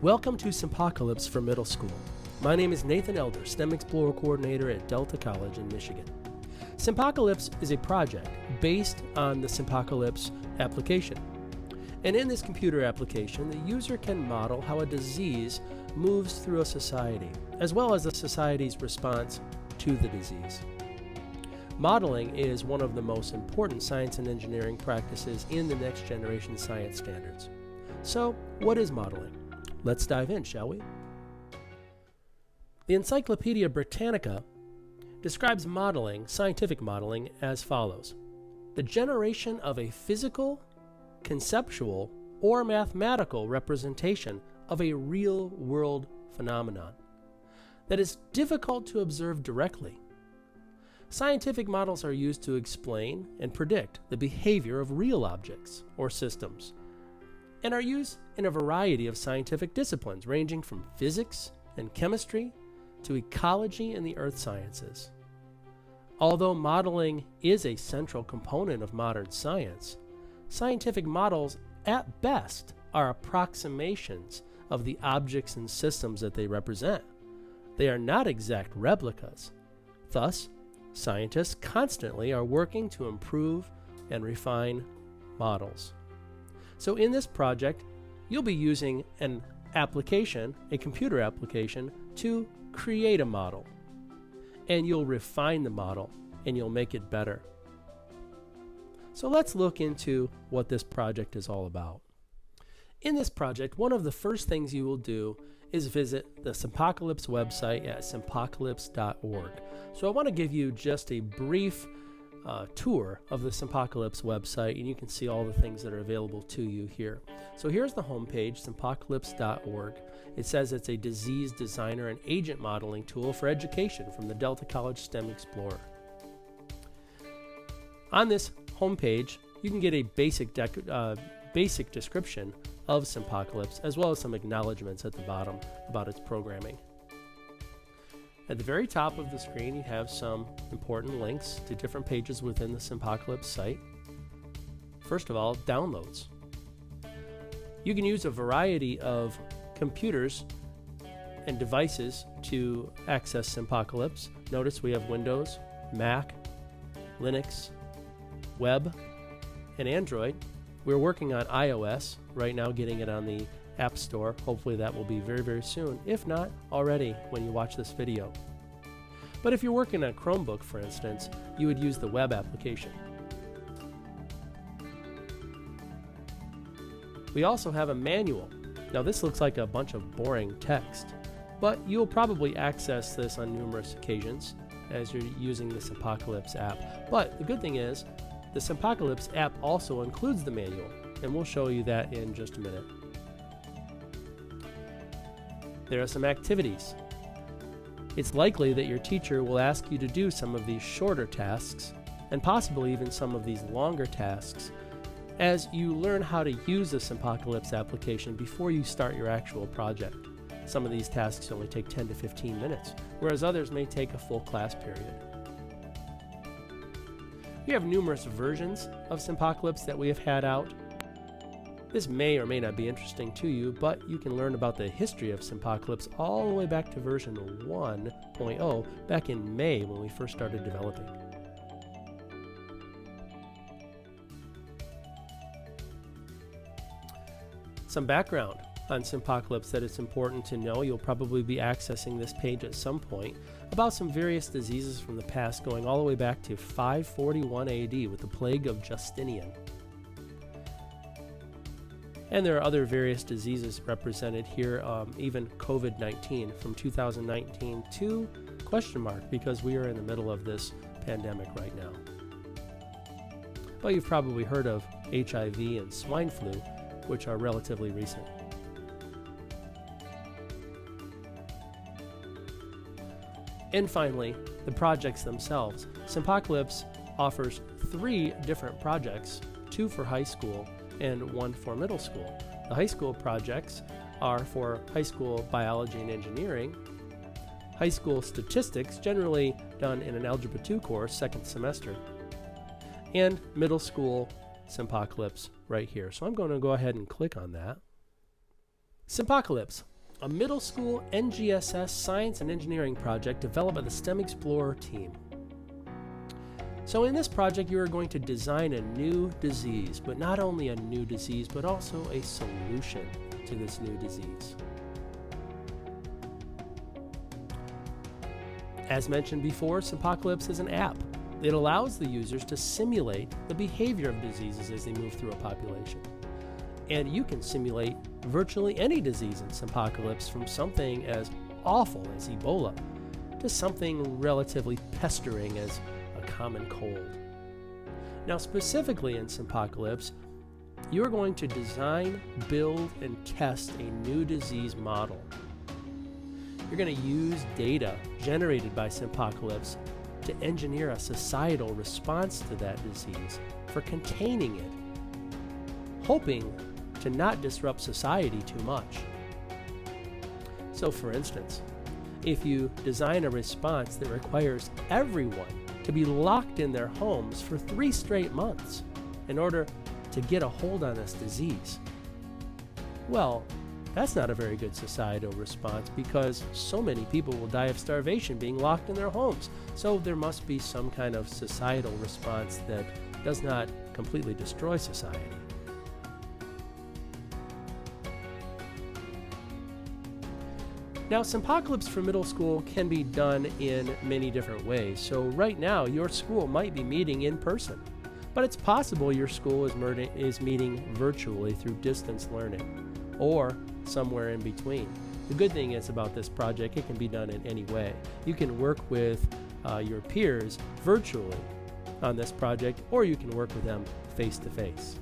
Welcome to Simpocalypse for middle school. My name is Nathan Elder, STEM Explorer Coordinator at Delta College in Michigan. Simpocalypse is a project based on the Simpocalypse application. And in this computer application, the user can model how a disease moves through a society, as well as the society's response to the disease. Modeling is one of the most important science and engineering practices in the next generation science standards. So, what is modeling? Let's dive in, shall we? The Encyclopedia Britannica describes modeling, scientific modeling, as follows: the generation of a physical, conceptual, or mathematical representation of a real-world phenomenon that is difficult to observe directly. Scientific models are used to explain and predict the behavior of real objects or systems, and are used in a variety of scientific disciplines ranging from physics and chemistry to ecology and the earth sciences. Although modeling is a central component of modern science, scientific models at best are approximations of the objects and systems that they represent. They are not exact replicas. Thus, scientists constantly are working to improve and refine models. So in this project, you'll be using an application, a computer application, to create a model. And you'll refine the model, and you'll make it better. So let's look into what this project is all about. In this project, one of the first things you will do is visit the Simpocalypse website at simpocalypse.org. So I want to give you just a brief tour of the Simpocalypse website, and you can see all the things that are available to you here. So here's the homepage, simpocalypse.org. It says it's a disease designer and agent modeling tool for education from the Delta College STEM Explorer. On this homepage, you can get a basic description of Simpocalypse, as well as some acknowledgments at the bottom about its programming. At the very top of the screen, you have some important links to different pages within the Simpocalypse site. First of all, downloads. You can use a variety of computers and devices to access Simpocalypse. Notice we have Windows, Mac, Linux, web, and Android. We're working on iOS right now, getting it on the App Store. Hopefully that will be very, very soon, if not already when you watch this video. But if you're working on a Chromebook, for instance, you would use the web application. We also have a manual. Now this looks like a bunch of boring text, but you'll probably access this on numerous occasions as you're using the Simpocalypse app. But the good thing is, the Simpocalypse app also includes the manual, and we'll show you that in just a minute. There are some activities. It's likely that your teacher will ask you to do some of these shorter tasks, and possibly even some of these longer tasks, as you learn how to use the Simpocalypse application before you start your actual project. Some of these tasks only take 10 to 15 minutes, whereas others may take a full class period. We have numerous versions of Simpocalypse that we have had out. This may or may not be interesting to you, but you can learn about the history of Simpocalypse all the way back to version 1.0 back in May when we first started developing. Some background on Simpocalypse that it's important to know. You'll probably be accessing this page at some point about some various diseases from the past, going all the way back to 541 AD with the plague of Justinian. And there are other various diseases represented here, even COVID-19 from 2019 to ? Because we are in the middle of this pandemic right now. But you've probably heard of HIV and swine flu, which are relatively recent. And finally, the projects themselves. Simpocalypse offers 3 different projects, 2 for high school and 1 for middle school. The high school projects are for high school biology and engineering, high school statistics, generally done in an Algebra 2 course, second semester, and middle school Simpocalypse right here. So I'm going to go ahead and click on that. Simpocalypse a middle school NGSS science and engineering project developed by the STEM Explorer team. So in this project, you are going to design a new disease, but not only a new disease, but also a solution to this new disease. As mentioned before, Simpocalypse is an app. It allows the users to simulate the behavior of diseases as they move through a population. And you can simulate virtually any disease in Simpocalypse, from something as awful as Ebola to something relatively pestering as a common cold. Now, specifically in Simpocalypse, you're going to design, build, and test a new disease model. You're going to use data generated by Simpocalypse to engineer a societal response to that disease for containing it, hoping to not disrupt society too much. So for instance, if you design a response that requires everyone to be locked in their homes for 3 straight months in order to get a hold on this disease, well, that's not a very good societal response, because so many people will die of starvation being locked in their homes. So there must be some kind of societal response that does not completely destroy society. Now, Simpocalypse for middle school can be done in many different ways. So right now, your school might be meeting in person, but it's possible your school is meeting virtually through distance learning, or somewhere in between. The good thing is about this project, it can be done in any way. You can work with your peers virtually on this project, or you can work with them face to face.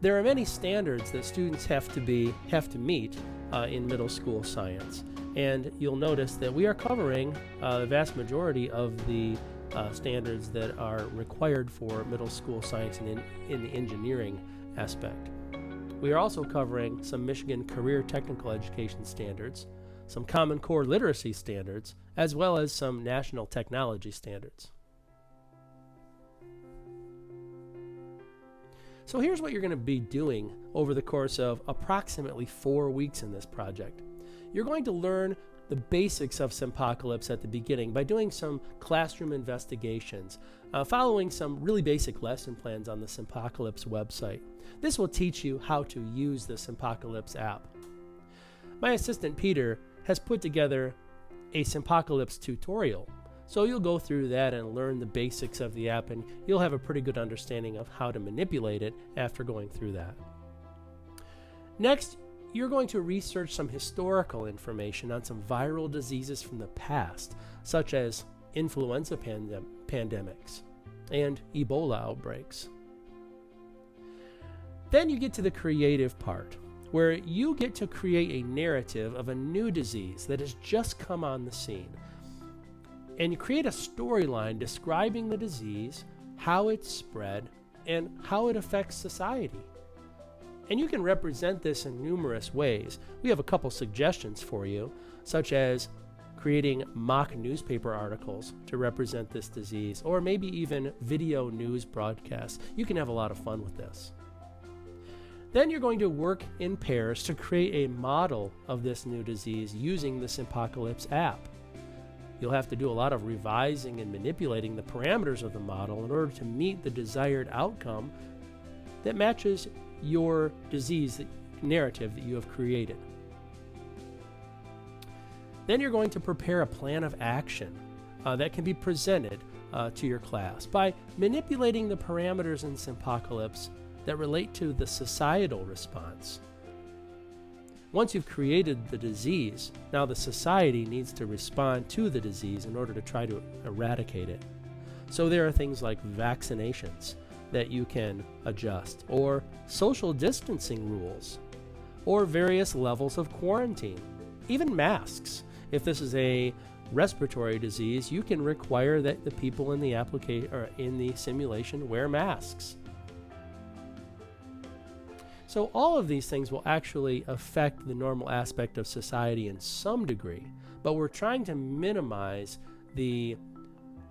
There are many standards that students have to meet in middle school science, and you'll notice that we are covering the vast majority of the standards that are required for middle school science and in the engineering aspect. We are also covering some Michigan career technical education standards, some Common Core literacy standards, as well as some national technology standards. So here's what you're going to be doing over the course of approximately 4 weeks in this project. You're going to learn the basics of Simpocalypse at the beginning by doing some classroom investigations, following some really basic lesson plans on the Simpocalypse website. This will teach you how to use the Simpocalypse app. My assistant Peter has put together a Simpocalypse tutorial, so you'll go through that and learn the basics of the app, and you'll have a pretty good understanding of how to manipulate it after going through that. Next, you're going to research some historical information on some viral diseases from the past, such as influenza pandemics and Ebola outbreaks. Then you get to the creative part, where you get to create a narrative of a new disease that has just come on the scene. And you create a storyline describing the disease, how it's spread, and how it affects society. And you can represent this in numerous ways. We have a couple suggestions for you, such as creating mock newspaper articles to represent this disease, or maybe even video news broadcasts. You can have a lot of fun with this. Then you're going to work in pairs to create a model of this new disease using the Simpocalypse app. You'll have to do a lot of revising and manipulating the parameters of the model in order to meet the desired outcome that matches your disease narrative that you have created. Then you're going to prepare a plan of action that can be presented to your class by manipulating the parameters in Simpocalypse that relate to the societal response. Once you've created the disease, now the society needs to respond to the disease in order to try to eradicate it. So there are things like vaccinations that you can adjust, or social distancing rules, or various levels of quarantine, even masks. If this is a respiratory disease, you can require that the people in the application or in the simulation wear masks. So all of these things will actually affect the normal aspect of society in some degree, but we're trying to minimize the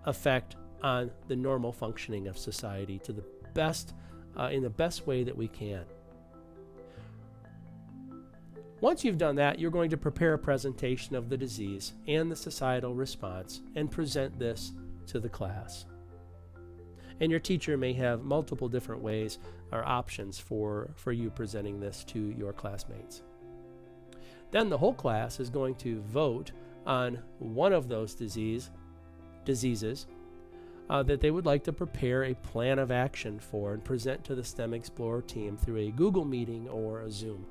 effect on the normal functioning of society to the best in the best way that we can. Once you've done that, you're going to prepare a presentation of the disease and the societal response and present this to the class. And your teacher may have multiple different ways or options for you presenting this to your classmates. Then the whole class is going to vote on one of those diseases that they would like to prepare a plan of action for and present to the STEM Explorer team through a Google meeting or a Zoom.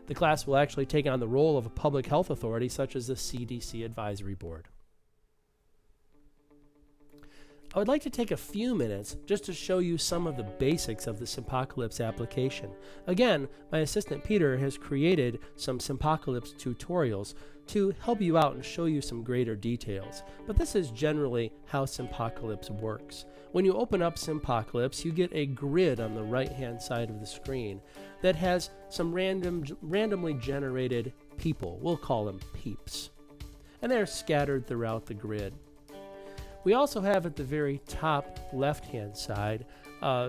The class will actually take on the role of a public health authority such as the CDC Advisory Board. I would like to take a few minutes just to show you some of the basics of the Simpocalypse application. Again, my assistant Peter has created some Simpocalypse tutorials to help you out and show you some greater details. But this is generally how Simpocalypse works. When you open up Simpocalypse, you get a grid on the right-hand side of the screen that has some randomly generated people. We'll call them peeps. And they're scattered throughout the grid. We also have at the very top left-hand side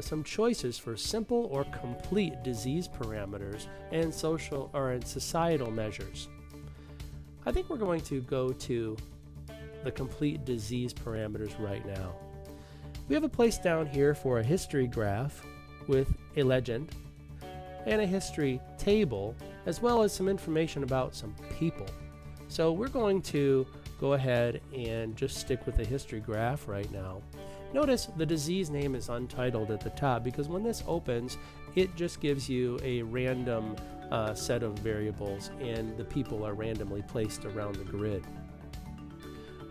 some choices for simple or complete disease parameters and social and societal measures. I think we're going to go to the complete disease parameters right now. We have a place down here for a history graph with a legend and a history table, as well as some information about some people. So we're going to go ahead and just stick with the history graph right now. Notice the disease name is untitled at the top because when this opens, it just gives you a random set of variables and the people are randomly placed around the grid.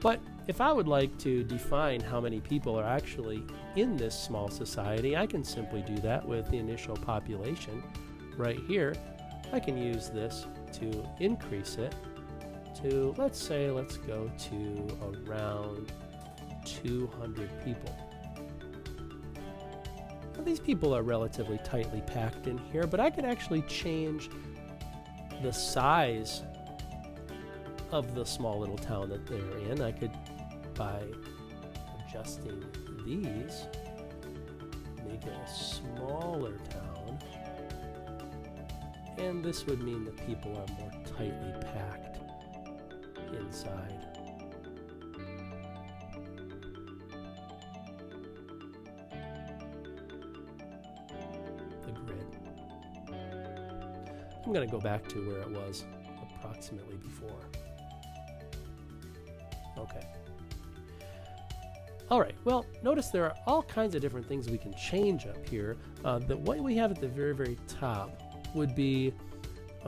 But if I would like to define how many people are actually in this small society, I can simply do that with the initial population right here. I can use this to increase it to, let's go to around 200 people. Now, these people are relatively tightly packed in here, but I could actually change the size of the small little town that they're in. I could, by adjusting these, make it a smaller town, and this would mean that people are more tightly packed inside. The grid. I'm going to go back to where it was approximately before. Okay. All right, well, notice there are all kinds of different things we can change up here. What we have at the very, very top would be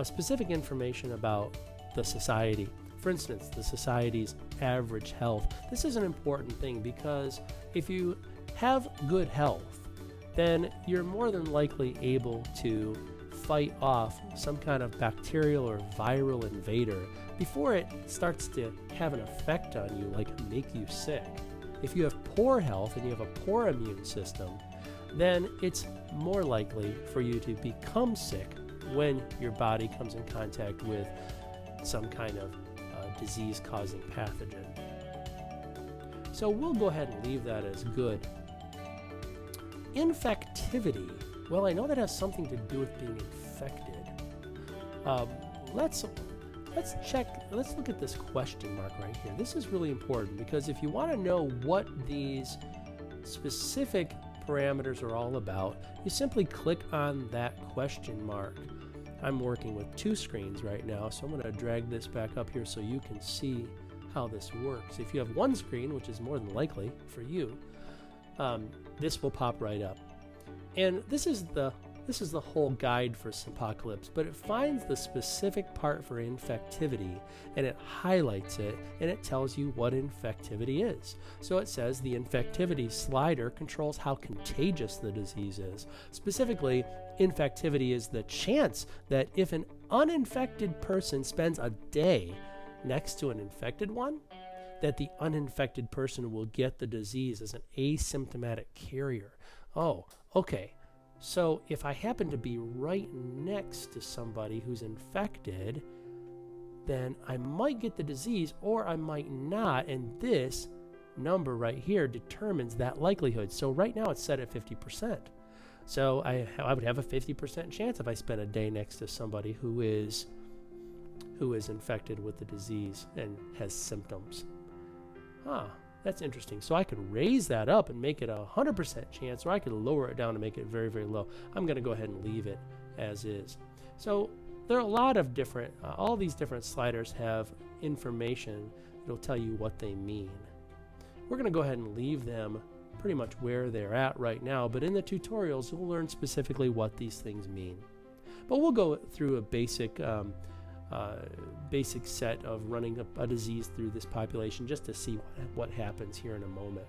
specific information about the society. For instance, the society's average health. This is an important thing because if you have good health, then you're more than likely able to fight off some kind of bacterial or viral invader before it starts to have an effect on you, like make you sick. If you have poor health and you have a poor immune system, then it's more likely for you to become sick when your body comes in contact with some kind of disease-causing pathogen. So we'll go ahead and leave that as good. Infectivity. Well, I know that has something to do with being infected. Let's look at this question mark right here. This is really important because if you want to know what these specific parameters are all about, you simply click on that question mark. I'm working with two screens right now, so I'm going to drag this back up here so you can see how this works. If you have one screen, which is more than likely for you, this will pop right up. And this is the whole guide for Simpocalypse, but it finds the specific part for infectivity and it highlights it and it tells you what infectivity is. So it says the infectivity slider controls how contagious the disease is. Specifically, infectivity is the chance that if an uninfected person spends a day next to an infected one, that the uninfected person will get the disease as an asymptomatic carrier. Oh, okay. So if I happen to be right next to somebody who's infected, then I might get the disease or I might not, and this number right here determines that likelihood. So right now it's set at 50%. So I would have a 50% chance if I spent a day next to somebody who is infected with the disease and has symptoms. That's interesting. So I could raise that up and make it a 100% chance, or I could lower it down and make it very, very low. I'm going to go ahead and leave it as is. So there are a lot of different, all these different sliders have information that'll tell you what they mean. We're going to go ahead and leave them pretty much where they're at right now, but in the tutorials, you'll learn specifically what these things mean. But we'll go through a basic set of running a disease through this population just to see what happens here in a moment.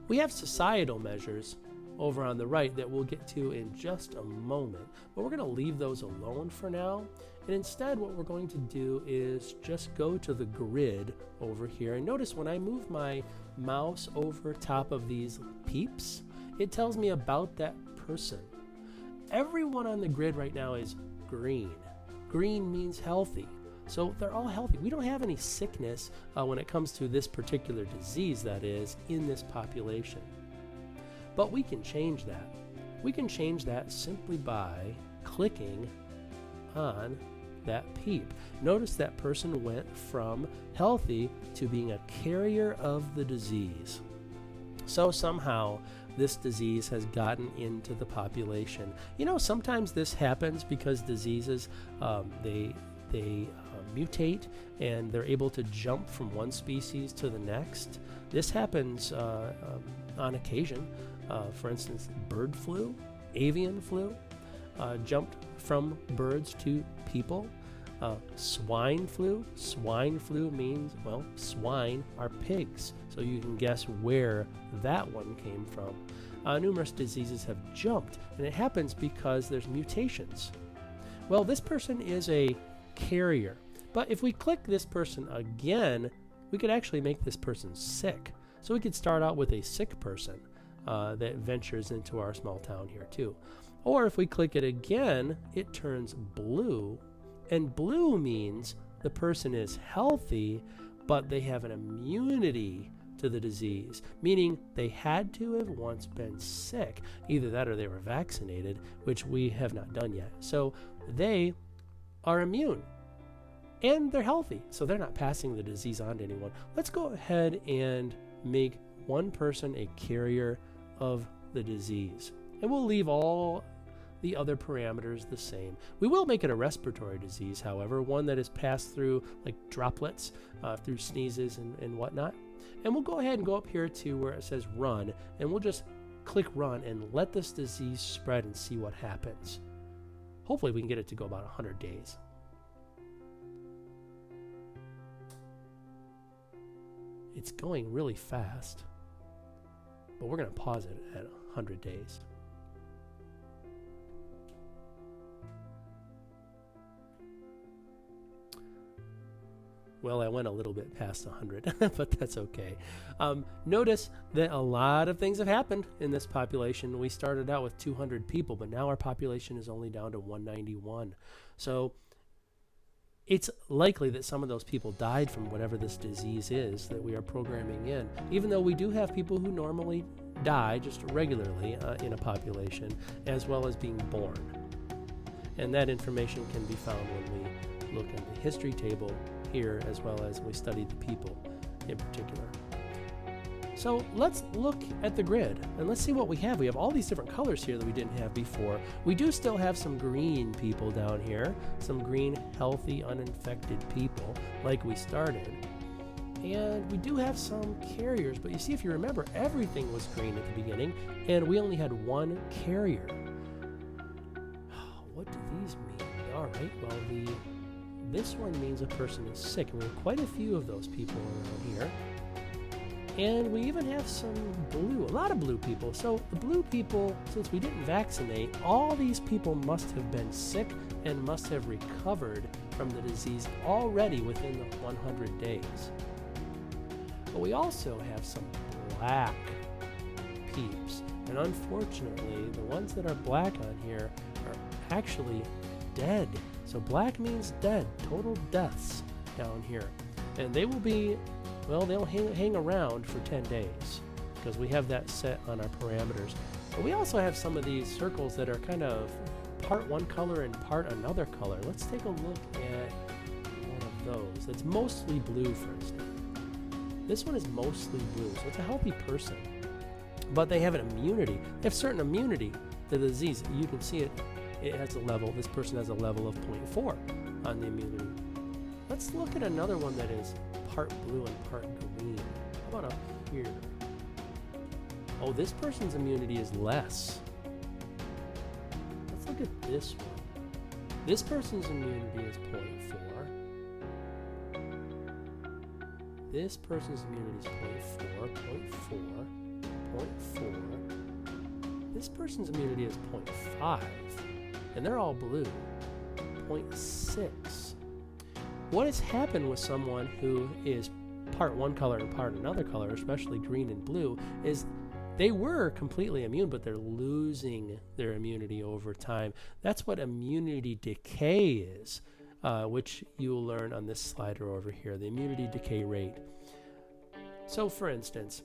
We have societal measures over on the right that we'll get to in just a moment, but we're going to leave those alone for now. And instead what we're going to do is just go to the grid over here, and notice when I move my mouse over top of these peeps, it tells me about that person. Everyone on the grid right now is green. Green means healthy. So they're all healthy. We don't have any sickness when it comes to this particular disease, that is, in this population. But we can change that. We can change that simply by clicking on that peep. Notice that person went from healthy to being a carrier of the disease. So somehow this disease has gotten into the population. You know, sometimes this happens because diseases, they mutate and they're able to jump from one species to the next. This happens on occasion. For instance, bird flu, avian flu, jumped from birds to people. Swine flu means, well, swine are pigs, so you can guess where that one came from. Numerous diseases have jumped, and it happens because there's mutations. Well, this person is a carrier, but if we click this person again, we could actually make this person sick. So we could start out with a sick person that ventures into our small town here too. Or if we click it again, it turns blue. And blue means the person is healthy, but they have an immunity to the disease, meaning they had to have once been sick. Either that or they were vaccinated, which we have not done yet. So they are immune and they're healthy, so they're not passing the disease on to anyone. Let's go ahead and make one person a carrier of the disease, and we'll leave all the other parameters the same. We will make it a respiratory disease, however, one that is passed through like droplets, through sneezes and whatnot. And we'll go ahead and go up here to where it says run, and we'll just click run and let this disease spread and see what happens. Hopefully we can get it to go about 100 days. It's going really fast, but we're going to pause it at 100 days. Well, I went a little bit past 100, but that's okay. Notice that a lot of things have happened in this population. We started out with 200 people, but now our population is only down to 191. So it's likely that some of those people died from whatever this disease is that we are programming in, even though we do have people who normally die just regularly in a population, as well as being born. And that information can be found when we look at the history table here, as well as we study the people in particular. So let's look at the grid and let's see what we have. We have all these different colors here that we didn't have before. We do still have some green people down here, some green, healthy, uninfected people like we started. And we do have some carriers, but you see, if you remember, everything was green at the beginning and we only had one carrier. What do these mean? All right, well, this one means a person is sick, and we have quite a few of those people around here. And we even have some blue, a lot of blue people. So the blue people, since we didn't vaccinate, all these people must have been sick and must have recovered from the disease already within the 100 days. But we also have some black peeps. And unfortunately, the ones that are black on here are actually dead. So black means dead, total deaths down here. And they will be Well, they'll hang around for 10 days because we have that set on our parameters. But we also have some of these circles that are kind of part one color and part another color. Let's take a look at one of those. It's mostly blue, for instance. This one is mostly blue, so it's a healthy person. But they have an immunity. They have certain immunity to the disease. You can see it. It has a level. This person has a level of 0.4 on the immunity. Let's look at another one that is part blue and part green. How about up here? Oh, this person's immunity is less. Let's look at this one. This person's immunity is 0.4. This person's immunity is 0.4. This person's immunity is 0.5. And they're all blue. 0.6. What has happened with someone who is part one color and part another color, especially green and blue, is they were completely immune, but they're losing their immunity over time. That's what immunity decay is, which you'll learn on this slider over here, the immunity decay rate. So, for instance,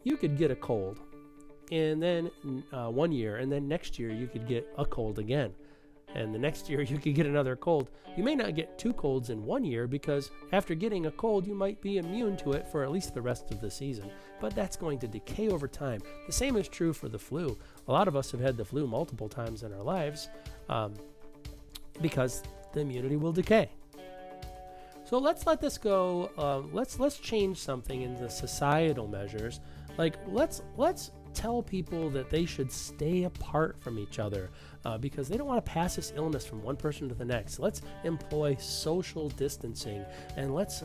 you could get a cold, and then 1 year, and then next year you could get a cold again. And the next year you could get another cold. You may not get 2 colds in 1 year because after getting a cold, you might be immune to it for at least the rest of the season. But that's going to decay over time. The same is true for the flu. A lot of us have had the flu multiple times in our lives because the immunity will decay. So let's let this go. Let's change something in the societal measures. Like let's tell people that they should stay apart from each other because they don't want to pass this illness from one person to the next. Let's employ social distancing, and let's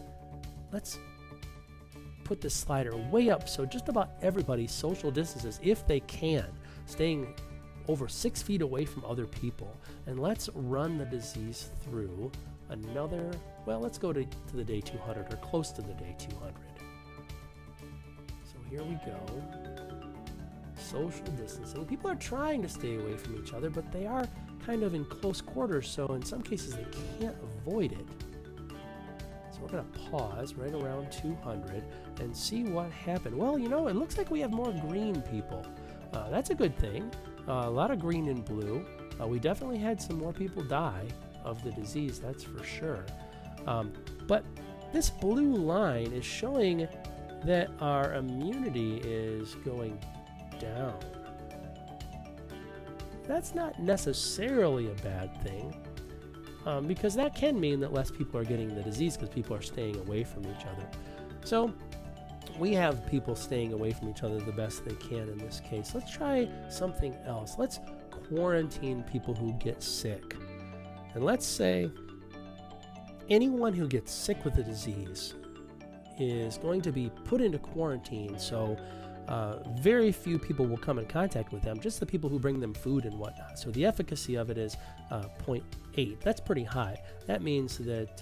put this slider way up so just about everybody social distances if they can, staying over 6 feet away from other people. And let's run the disease through another, well, let's go to the day 200 or close to the day 200. So here we go. Social distancing. People are trying to stay away from each other, but they are kind of in close quarters, so in some cases they can't avoid it. So we're going to pause right around 200 and see what happened. Well, you know, it looks like we have more green people. That's a good thing. A lot of green and blue. We definitely had some more people die of the disease, that's for sure. But this blue line is showing that our immunity is going down. That's not necessarily a bad thing because that can mean that less people are getting the disease because people are staying away from each other. So we have people staying away from each other the best they can in this case. Let's try something else. Let's quarantine people who get sick. And let's say anyone who gets sick with the disease is going to be put into quarantine, so very few people will come in contact with them, just the people who bring them food and whatnot. So the efficacy of it is 0.8. That's pretty high. That means that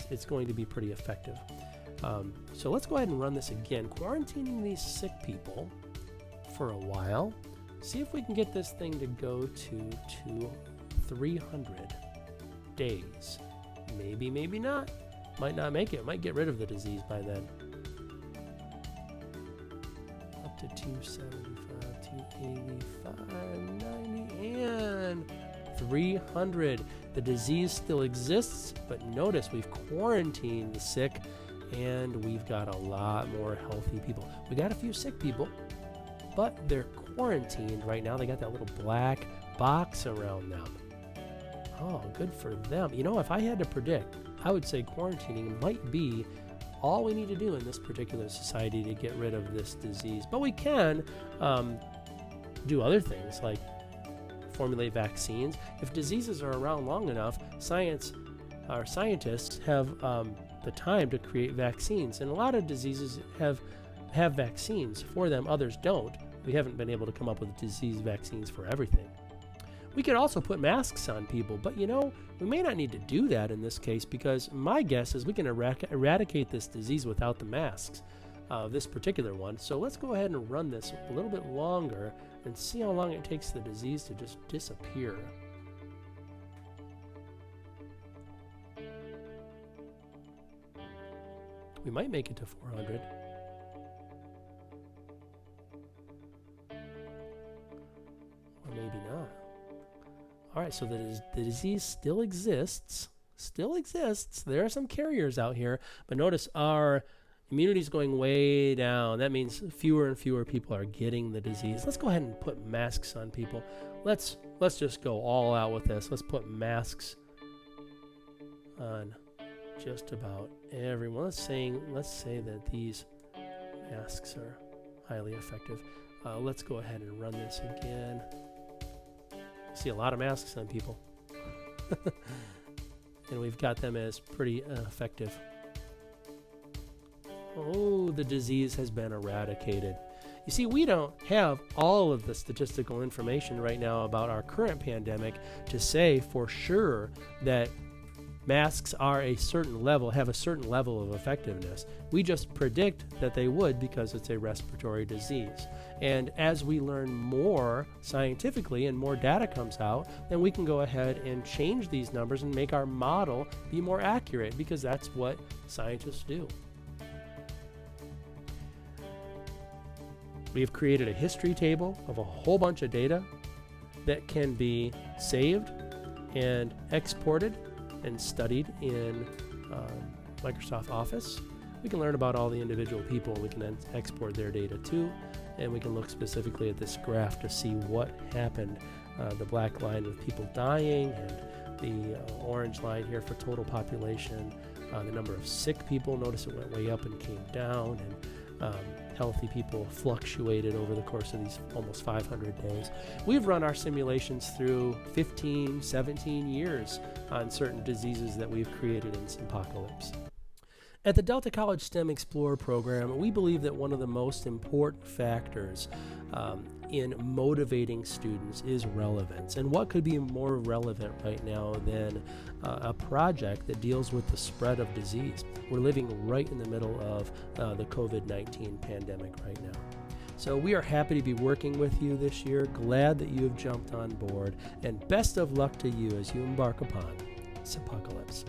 it's going to be pretty effective. So let's go ahead and run this again, quarantining these sick people for a while. See if we can get this thing to go to 300 days. Maybe, maybe not. Might not make it. Might get rid of the disease by then. Up to 275, 285, 90, and 300. The disease still exists, but notice we've quarantined the sick, and we've got a lot more healthy people. We got a few sick people, but they're quarantined right now. They got that little black box around them. Oh, good for them. You know, if I had to predict, I would say quarantining might be all we need to do in this particular society to get rid of this disease. But we can do other things like formulate vaccines. If diseases are around long enough, scientists have the time to create vaccines. And a lot of diseases have vaccines for them, others don't. We haven't been able to come up with disease vaccines for everything. We could also put masks on people, but you know, we may not need to do that in this case because my guess is we can eradicate this disease without the masks, this particular one. So let's go ahead and run this a little bit longer and see how long it takes the disease to just disappear. We might make it to 400. Or maybe not. All right, so the disease still exists. There are some carriers out here, but notice our immunity is going way down. That means fewer and fewer people are getting the disease. Let's go ahead and put masks on people. Let's just go all out with this. Let's put masks on just about everyone. Let's say that these masks are highly effective. Let's go ahead and run this again. See a lot of masks on people. And we've got them as pretty effective. Oh, the disease has been eradicated. You see, we don't have all of the statistical information right now about our current pandemic to say for sure that masks are have a certain level of effectiveness. We just predict that they would because it's a respiratory disease. And as we learn more scientifically and more data comes out, then we can go ahead and change these numbers and make our model be more accurate, because that's what scientists do. We have created a history table of a whole bunch of data that can be saved and exported and studied in Microsoft Office. We can learn about all the individual people, and we can then export their data too, and we can look specifically at this graph to see what happened. The black line with people dying, and the orange line here for total population. The number of sick people, notice it went way up and came down, and healthy people fluctuated over the course of these almost 500 days. We've run our simulations through 15, 17 years on certain diseases that we've created in Simpocalypse. At the Delta College STEM Explorer program, we believe that one of the most important factors in motivating students is relevance. And what could be more relevant right now than a project that deals with the spread of disease? We're living right in the middle of the COVID-19 pandemic right now. So we are happy to be working with you this year, glad that you have jumped on board, and best of luck to you as you embark upon Simpocalypse.